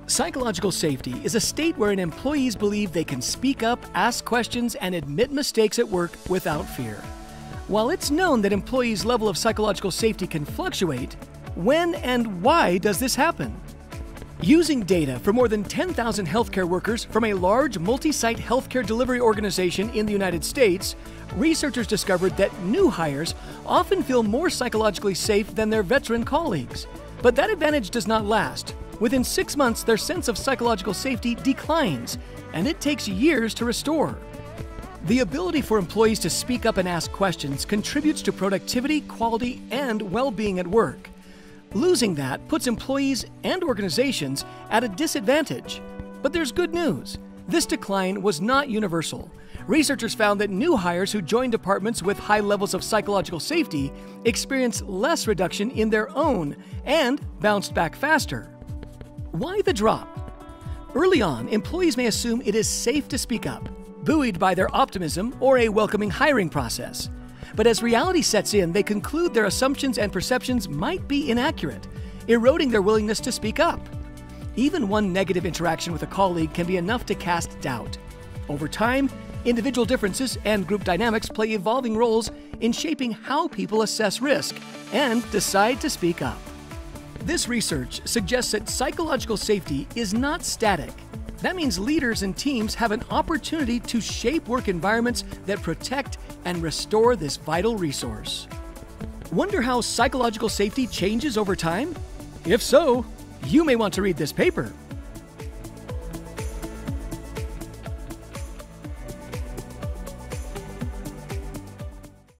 Psychological safety is a state wherein employees believe they can speak up, ask questions, and admit mistakes at work without fear. While it's known that employees' level of psychological safety can fluctuate, when and why does this happen? Using data for more than 10,000 healthcare workers from a large multi-site healthcare delivery organization in the United States, researchers discovered that new hires often feel more psychologically safe than their veteran colleagues. But that advantage does not last. Within 6 months, their sense of psychological safety declines, and it takes years to restore. The ability for employees to speak up and ask questions contributes to productivity, quality, and well-being at work. Losing that puts employees and organizations at a disadvantage. But there's good news. This decline was not universal. Researchers found that new hires who joined departments with high levels of psychological safety experienced less reduction in their own and bounced back faster. Why the drop? Early on, employees may assume it is safe to speak up, buoyed by their optimism or a welcoming hiring process. But as reality sets in, they conclude their assumptions and perceptions might be inaccurate, eroding their willingness to speak up. Even one negative interaction with a colleague can be enough to cast doubt. Over time, individual differences and group dynamics play evolving roles in shaping how people assess risk and decide to speak up. This research suggests that psychological safety is not static. That means leaders and teams have an opportunity to shape work environments that protect and restore this vital resource. Wonder how psychological safety changes over time? If so, you may want to read this paper.